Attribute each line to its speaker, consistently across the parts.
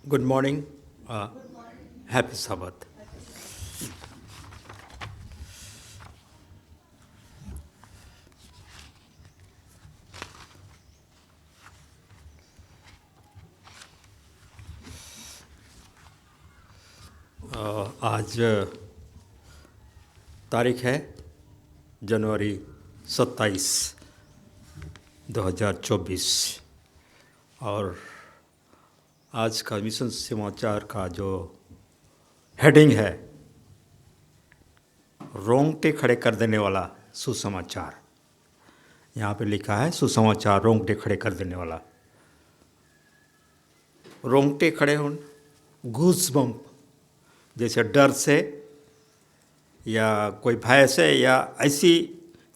Speaker 1: Good morning. Happy Sabbath. आज तारीख है जनवरी 27, 2024 और आज का मिशन समाचार का जो हेडिंग है रोंगटे खड़े कर देने वाला सुसमाचार। यहाँ पे लिखा है सुसमाचार रोंगटे खड़े कर देने वाला। रोंगटे खड़े हों, गूस बम्प, जैसे डर से या कोई भय से या ऐसी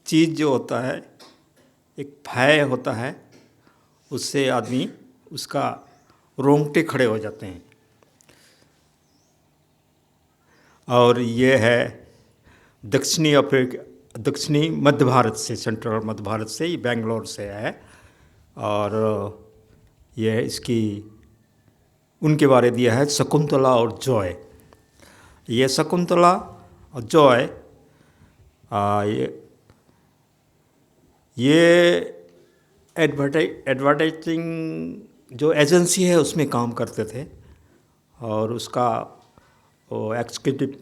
Speaker 1: चीज़ जो होता है, एक भय होता है, उससे आदमी उसका रोंगटे खड़े हो जाते हैं। और ये है दक्षिणी मध्य भारत से, सेंट्रल मध्य भारत से, ये बेंगलोर से है। और ये इसकी उनके बारे दिया है शकुंतला और जॉय। ये शकुंतला और जॉय ये एडवर्टाइजिंग जो एजेंसी है उसमें काम करते थे और उसका वो एग्जीक्यूटिव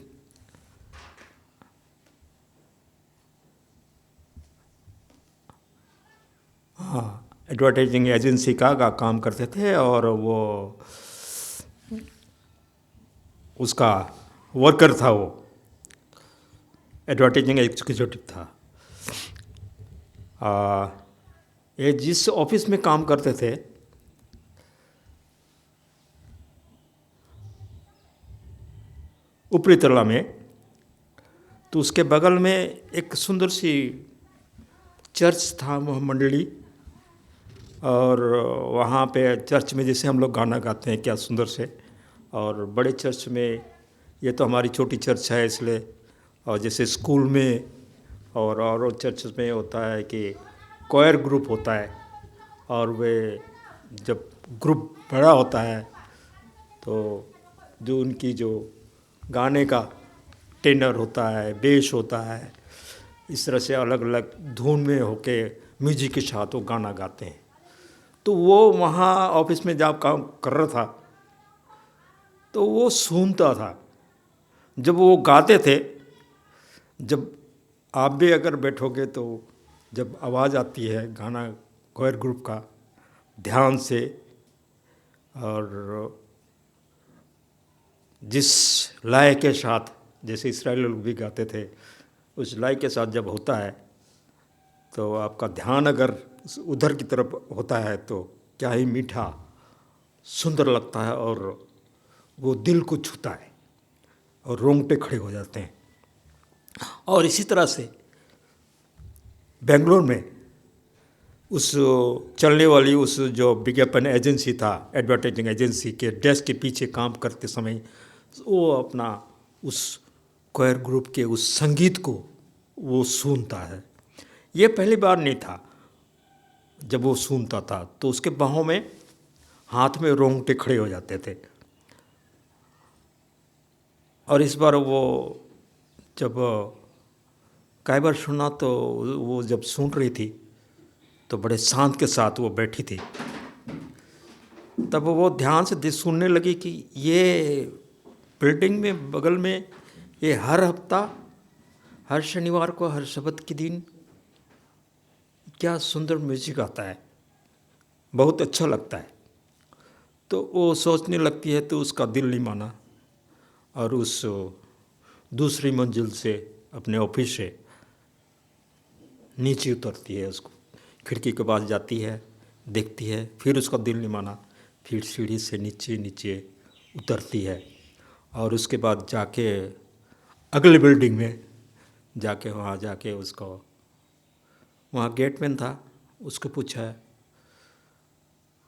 Speaker 1: एडवर्टाइजिंग एजेंसी का काम करते थे और वो उसका वर्कर था, वो एडवर्टाइजिंग एग्जीक्यूटिव था। ये जिस ऑफिस में काम करते थे ऊपरी तला में, तो उसके बगल में एक सुंदर सी चर्च था, मंडली। और वहाँ पे चर्च में जैसे हम लोग गाना गाते हैं क्या सुंदर से, और बड़े चर्च में, ये तो हमारी छोटी चर्च है इसलिए, और जैसे स्कूल में और चर्च में होता है कि कोयर ग्रुप होता है, और वे जब ग्रुप बड़ा होता है तो जो उनकी जो गाने का टेनर होता है, बेस होता है, इस तरह से अलग अलग धुन में होके म्यूजिक के साथ वो गाना गाते हैं। तो वो वहाँ ऑफिस में जब काम कर रहा था तो वो सुनता था जब वो गाते थे। जब आप भी अगर बैठोगे तो जब आवाज़ आती है गाना कोयर ग्रुप का, ध्यान से, और जिस लय के साथ, जैसे इसराइली लोग भी गाते थे, उस लय के साथ जब होता है तो आपका ध्यान अगर उधर की तरफ होता है तो क्या ही मीठा सुंदर लगता है और वो दिल को छूता है और रोंगटे खड़े हो जाते हैं। और इसी तरह से बेंगलोर में उस चलने वाली उस जो विज्ञापन एजेंसी था, एडवर्टाइजिंग एजेंसी के डेस्क के पीछे काम करते समय वो अपना उस कोयर ग्रुप के उस संगीत को वो सुनता है। ये पहली बार नहीं था जब वो सुनता था, तो उसके बाहों में, हाथ में रोंगटे खड़े हो जाते थे। और इस बार वो जब कई बार सुना तो वो जब सुन रही थी तो बड़े शांत के साथ वो बैठी थी। तब वो ध्यान से सुनने लगी कि ये बिल्डिंग में बगल में ये हर हफ्ता, हर शनिवार को, हर शब्द के दिन क्या सुंदर म्यूजिक आता है, बहुत अच्छा लगता है। तो वो सोचने लगती है तो उसका दिल नहीं माना और उस दूसरी मंजिल से, अपने ऑफिस से नीचे उतरती है, उसको खिड़की के पास जाती है, देखती है, फिर उसका दिल नहीं माना, फिर सीढ़ी से नीचे नीचे उतरती है। और उसके बाद जाके अगले बिल्डिंग में जाके, वहाँ जाके उसको, वहाँ गेटमैन था, उसको पूछा,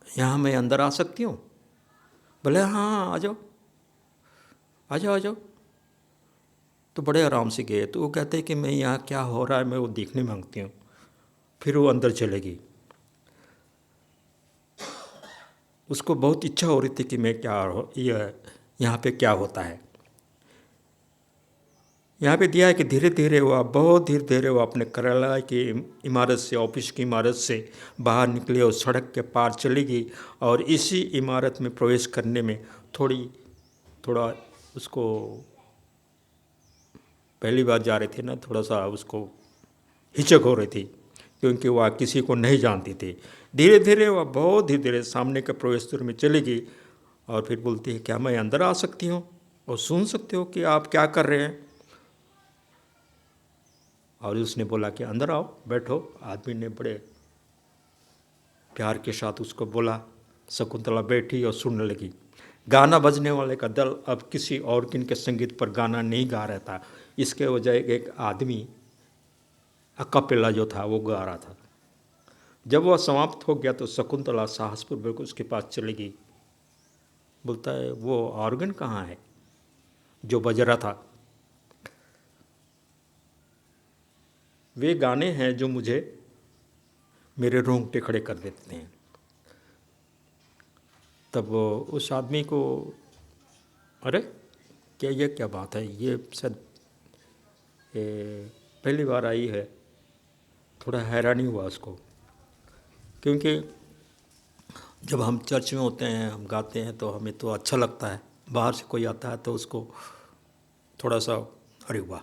Speaker 1: यहाँ मैं अंदर आ सकती हूँ? बोले हाँ, आ जाओ आ जाओ आ जाओ। तो बड़े आराम से गए। तो वो कहते हैं कि मैं यहाँ क्या हो रहा है मैं वो देखने मांगती हूँ। फिर वो अंदर चलेगी। उसको बहुत इच्छा हो रही थी कि मैं क्या हो ये यहाँ पे क्या होता है। यहाँ पे दिया है कि धीरे धीरे वह बहुत धीरे धीरे वो अपने कार्यालय की इमारत से, ऑफिस की इमारत से बाहर निकली और सड़क के पार चली गई। और इसी इमारत में प्रवेश करने में थोड़ा उसको, पहली बार जा रही थी ना, थोड़ा सा उसको हिचक हो रही थी क्योंकि वह किसी को नहीं जानती थी। धीरे धीरे वह बहुत धीरे धीरे सामने के प्रवेश द्वार में चली गई और फिर बोलती है, क्या मैं अंदर आ सकती हूँ और सुन सकते हो कि आप क्या कर रहे हैं? और उसने बोला कि अंदर आओ, बैठो। आदमी ने बड़े प्यार के साथ उसको बोला। शकुंतला बैठी और सुनने लगी। गाना बजने वाले का दल अब किसी और किन के संगीत पर गाना नहीं गा रहा था, इसके बजाय एक आदमी अकापेला जो था वो गा रहा था। जब वह समाप्त हो गया तो शकुंतला साहसपूर्वक उसके पास चली गई। बोलता है, वो ऑर्गन कहाँ है जो बज रहा था? वे गाने हैं जो मुझे मेरे रोंगटे खड़े कर देते हैं। तब उस आदमी को, अरे क्या ये क्या बात है, ये शायद पहली बार आई है। थोड़ा हैरानी हुआ उसको, क्योंकि जब हम चर्च में होते हैं, हम गाते हैं तो हमें तो अच्छा लगता है। बाहर से कोई आता है तो उसको थोड़ा सा अरे वाह।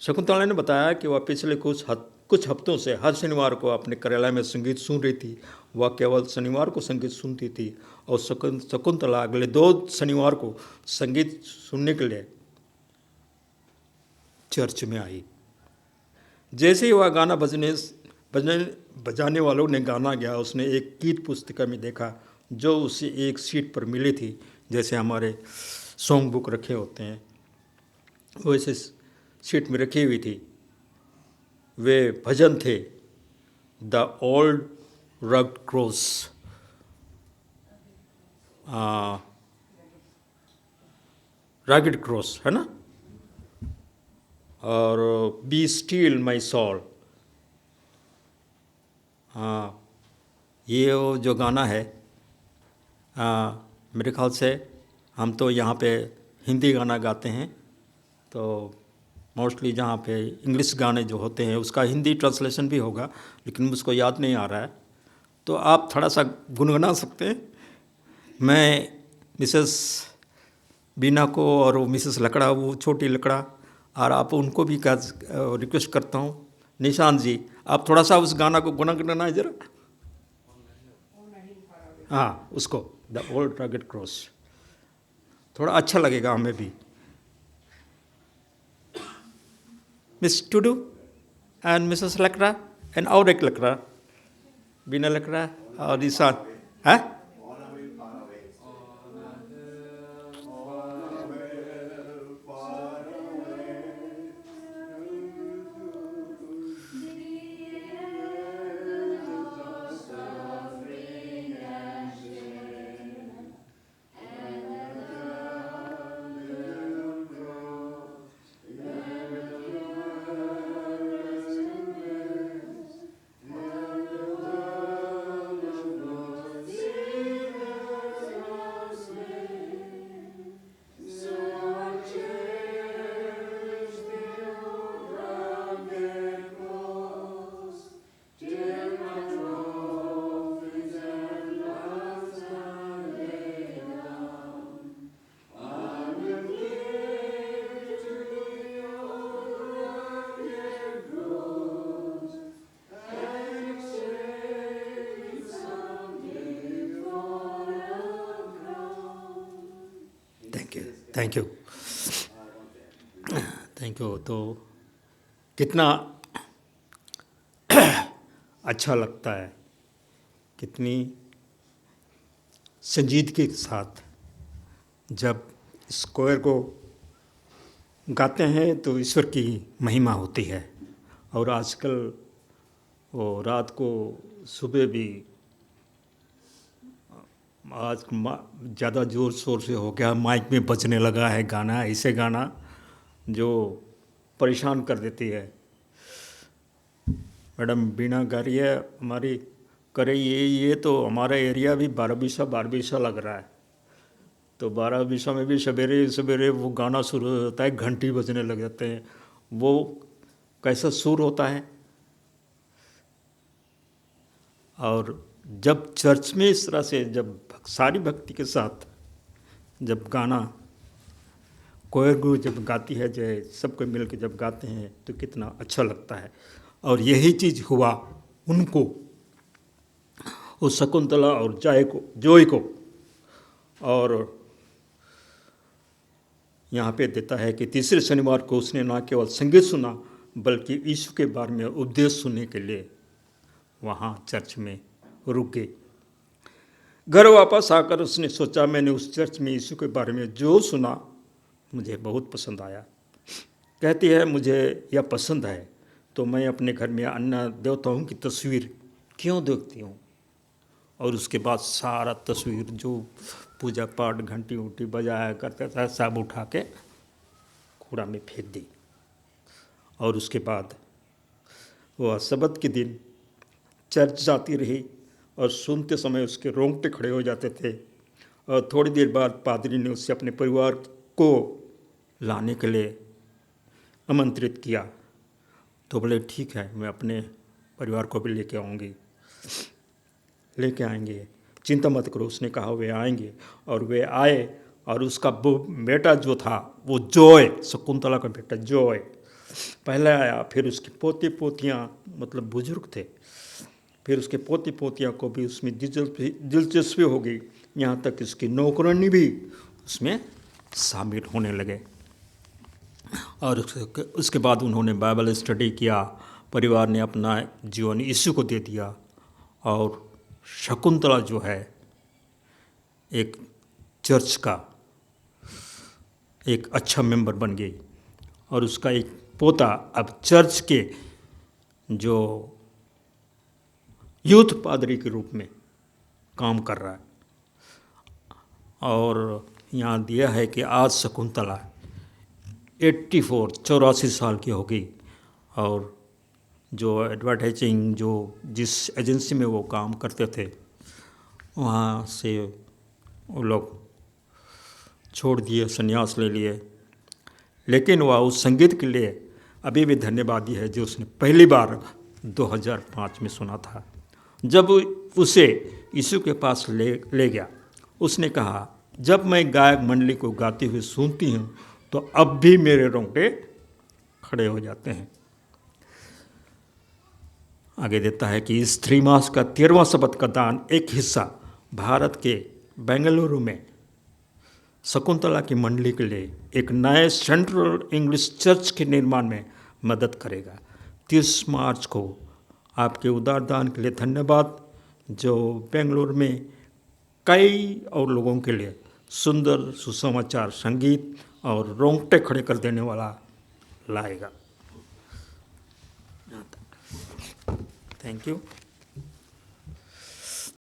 Speaker 1: शकुंतला ने बताया कि वह पिछले कुछ हफ्तों से हर शनिवार को अपने कार्यालय में संगीत सुन रही थी। वह केवल शनिवार को संगीत सुनती थी और शकुंतला अगले 2 शनिवार को संगीत सुनने के लिए चर्च में आई। जैसे ही वह गाना बजाने वालों ने गाना गया, उसने एक गीत पुस्तिका में देखा जो उसे एक सीट पर मिली थी। जैसे हमारे सॉन्ग बुक रखे होते हैं वैसे सीट में रखी हुई थी। वे भजन थे, the old rugged cross, rugged cross है ना, और बी स्टील माई सॉल। ये वो जो गाना है, मेरे ख्याल से हम तो यहाँ पे हिंदी गाना गाते हैं, तो मोस्टली जहाँ पे इंग्लिश गाने जो होते हैं उसका हिंदी ट्रांसलेशन भी होगा, लेकिन मुझको याद नहीं आ रहा है। तो आप थोड़ा सा गुनगुना सकते हैं। मैं मिसेस बीना को और वो मिसेस लकड़ा, वो छोटी लकड़ा, और आप उनको भी रिक्वेस्ट करता हूँ, निशान जी आप थोड़ा सा उस गाना को गुनगुनाना है जरा। हाँ, उसको द ओल्ड रगड क्रॉस, थोड़ा अच्छा लगेगा हमें भी। Miss Tudu and Mrs Lakra and और एक लकड़ा, बिना लकड़ा और निशान है। Thank you thank you. तो कितना अच्छा लगता है, कितनी संजीदगी के साथ जब स्क्वायर को गाते हैं तो ईश्वर की महिमा होती है। और आजकल वो रात को सुबह भी आज ज़्यादा ज़ोर शोर से हो गया, माइक में बजने लगा है गाना, ऐसे गाना जो परेशान कर देती है। मैडम बीना गा रही है हमारी करे ये तो हमारा एरिया भी बारहबीसा लग रहा है। तो बारहबीसा में भी सवेरे सवेरे वो गाना शुरू हो जाता है, घंटी बजने लग जाते हैं। वो कैसा सुर होता है। और जब चर्च में इस तरह से जब सारी भक्ति के साथ जब गाना कोयर गुरु जब गाती है, जो सबको मिल के जब गाते हैं तो कितना अच्छा लगता है। और यही चीज़ हुआ उनको, उस शकुंतला और जॉय को। और यहाँ पे देता है कि तीसरे शनिवार को उसने ना केवल संगीत सुना बल्कि यीशु के बारे में उपदेश सुनने के लिए वहाँ चर्च में रुक गए। घर वापस आकर उसने सोचा, मैंने उस चर्च में यीशु के बारे में जो सुना मुझे बहुत पसंद आया। कहती है, मुझे यह पसंद है तो मैं अपने घर में अन्य देवताओं की तस्वीर क्यों देखती हूँ। और उसके बाद सारा तस्वीर जो पूजा पाठ घंटी उंटी बजाया करता था सब उठा के कूड़ा में फेंक दी। और उसके बाद वह सब्त के दिन चर्च जाती रही और सुनते समय उसके रोंगटे खड़े हो जाते थे। और थोड़ी देर बाद पादरी ने उसे अपने परिवार को लाने के लिए आमंत्रित किया। तो बोले ठीक है, मैं अपने परिवार को भी लेके आएंगे, चिंता मत करो। उसने कहा वे आएंगे और वे आए। और उसका बेटा जो था वो जॉय, शकुंतला का बेटा जॉय पहले आया। फिर उसकी पोती पोतियाँ, मतलब बुजुर्ग थे, फिर उसके पोती पोतियाँ को भी उसमें दिलचस्पी हो गई। यहाँ तक उसकी नौकरानी भी उसमें शामिल होने लगे। और उसके बाद उन्होंने बाइबल स्टडी किया। परिवार ने अपना जीवन यीशु को दे दिया। और शकुंतला जो है एक चर्च का एक अच्छा मेंबर बन गई। और उसका एक पोता अब चर्च के जो यूथ पादरी के रूप में काम कर रहा है। और यहाँ दिया है कि आज शकुंतला 84 साल की हो गई। और जो एडवर्टाइजिंग जो जिस एजेंसी में वो काम करते थे वहाँ से वो लोग छोड़ दिए, संन्यास ले लिए। लेकिन वह उस संगीत के लिए अभी भी धन्यवादी है जो उसने पहली बार 2005 में सुना था। जब उसे यीशु के पास ले गया, उसने कहा, जब मैं गायक मंडली को गाते हुए सुनती हूँ तो अब भी मेरे रोंगटे खड़े हो जाते हैं। आगे देता है कि इस त्रैमास का 13वां शबद का दान एक हिस्सा भारत के बेंगलुरु में शकुंतला की मंडली के लिए एक नए सेंट्रल इंग्लिश चर्च के निर्माण में मदद करेगा। 30 मार्च को आपके उदार दान के लिए धन्यवाद, जो बेंगलुरु में कई और लोगों के लिए सुंदर सुसमाचार संगीत और रोंगटे खड़े कर देने वाला लाएगा। Thank you.